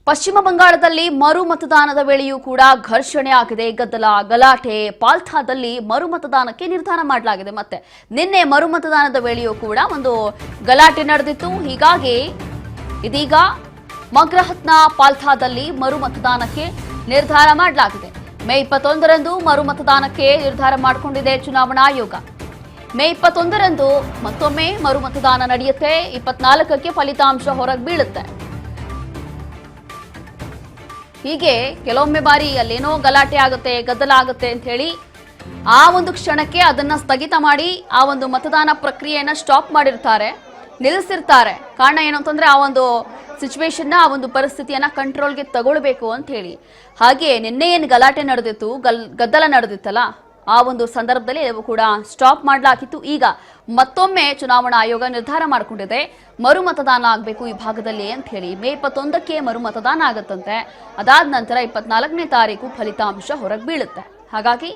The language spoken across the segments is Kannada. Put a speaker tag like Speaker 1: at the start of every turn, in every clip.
Speaker 1: ಪಶ್ಚಿಮ ಬಂಗಾಳದಲ್ಲಿ ಮರು ಮತದಾನದ ವೇಳೆಯೂ ಕೂಡ ಘರ್ಷಣೆ ಆಗಿದೆ, ಗದ್ದಲ ಗಲಾಟೆ. ಪಾಲ್ತಾದಲ್ಲಿ ಮರು ಮತದಾನಕ್ಕೆ ನಿರ್ಧಾರ ಮಾಡಲಾಗಿದೆ. ಮತ್ತೆ ನಿನ್ನೆ ಮರು ಮತದಾನದ ವೇಳೆಯೂ ಕೂಡ ಒಂದು ಗಲಾಟೆ ನಡೆದಿತ್ತು. ಹೀಗಾಗಿ ಇದೀಗ ಮಗ್ರಹತ್ನ ಪಾಲ್ತಾದಲ್ಲಿ ಮರು ಮತದಾನಕ್ಕೆ ನಿರ್ಧಾರ ಮಾಡಲಾಗಿದೆ. ಮೇ 21ರಂದು ಮರು ಮತದಾನಕ್ಕೆ ನಿರ್ಧಾರ ಮಾಡಿಕೊಂಡಿದೆ ಚುನಾವಣಾ ಆಯೋಗ. ಮೇ 21ರಂದು ಮತ್ತೊಮ್ಮೆ ಮರು ಮತದಾನ ನಡೆಯುತ್ತೆ. 24ಕ್ಕೆ ಫಲಿತಾಂಶ ಹೊರಗೆ ಬೀಳುತ್ತೆ. ಹೀಗೆ ಕೆಲವೊಮ್ಮೆ ಬಾರಿ ಅಲ್ಲೇನೋ ಗಲಾಟೆ ಆಗುತ್ತೆ, ಗದ್ದಲ ಆಗುತ್ತೆ ಅಂತ ಹೇಳಿ ಆ ಒಂದು ಕ್ಷಣಕ್ಕೆ ಅದನ್ನ ಸ್ಥಗಿತ ಮಾಡಿ ಆ ಒಂದು ಮತದಾನ ಪ್ರಕ್ರಿಯೆಯನ್ನ ಸ್ಟಾಪ್ ಮಾಡಿರ್ತಾರೆ, ನಿಲ್ಲಿಸಿರ್ತಾರೆ. ಕಾರಣ ಏನು ಅಂತಂದ್ರೆ ಆ ಒಂದು ಸಿಚುವೇಶನ್ನ, ಆ ಒಂದು ಪರಿಸ್ಥಿತಿಯನ್ನ ಕಂಟ್ರೋಲ್ಗೆ ತಗೊಳ್ಬೇಕು ಅಂತ ಹೇಳಿ. ಹಾಗೆ ನಿನ್ನೆ ಏನು ಗಲಾಟೆ ನಡೆದಿತ್ತು, ಗದ್ದಲ ನಡೆದಿತ್ತಲ್ಲ, ಆ ಒಂದು ಸಂದರ್ಭದಲ್ಲಿ ಎಲ್ಲವೂ ಕೂಡ ಸ್ಟಾಪ್ ಮಾಡಲಾಗಿತ್ತು. ಈಗ ಮತ್ತೊಮ್ಮೆ ಚುನಾವಣಾ ಆಯೋಗ ನಿರ್ಧಾರ ಮಾಡಿಕೊಂಡಿದೆ, ಮರು ಮತದಾನ ಆಗಬೇಕು ಈ ಭಾಗದಲ್ಲಿ ಅಂತ ಹೇಳಿ. ಮೇ 21ಕ್ಕೆ ಮರು ಮತದಾನ ಆಗತ್ತಂತೆ. ಅದಾದ ನಂತರ 24ನೇ ತಾರೀಕು ಫಲಿತಾಂಶ ಹೊರಗೆ ಬೀಳುತ್ತೆ. ಹಾಗಾಗಿ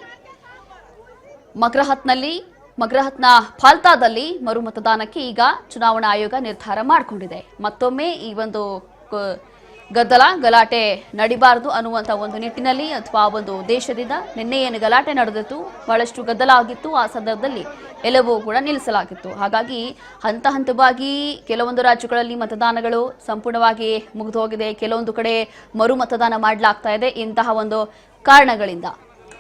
Speaker 1: ಮಗ್ರಹತ್ನ ಫಾಲ್ತಾದಲ್ಲಿ ಮರು ಮತದಾನಕ್ಕೆ ಈಗ ಚುನಾವಣಾ ಆಯೋಗ ನಿರ್ಧಾರ ಮಾಡಿಕೊಂಡಿದೆ. ಮತ್ತೊಮ್ಮೆ ಈ ಒಂದು ಗದ್ದಲ ಗಲಾಟೆ ನಡಿಬಾರದು ಅನ್ನುವಂಥ ಒಂದು ನಿಟ್ಟಿನಲ್ಲಿ, ಅಥವಾ ಒಂದು ದೇಶದಿಂದ ನಿನ್ನೆ ಏನು ಗಲಾಟೆ ನಡೆದಿತ್ತು, ಬಹಳಷ್ಟು ಗದ್ದಲ ಆಗಿತ್ತು, ಆ ಸಂದರ್ಭದಲ್ಲಿ ಎಲ್ಲವೂ ಕೂಡ ನಿಲ್ಲಿಸಲಾಗಿತ್ತು. ಹಾಗಾಗಿ ಹಂತ ಹಂತವಾಗಿ ಕೆಲವೊಂದು ರಾಜ್ಯಗಳಲ್ಲಿ ಮತದಾನಗಳು ಸಂಪೂರ್ಣವಾಗಿ ಮುಗಿದು ಹೋಗಿದೆ, ಕೆಲವೊಂದು ಕಡೆ ಮರು ಮತದಾನ ಮಾಡಲಾಗ್ತಾ ಇದೆ ಇಂತಹ ಒಂದು ಕಾರಣಗಳಿಂದ.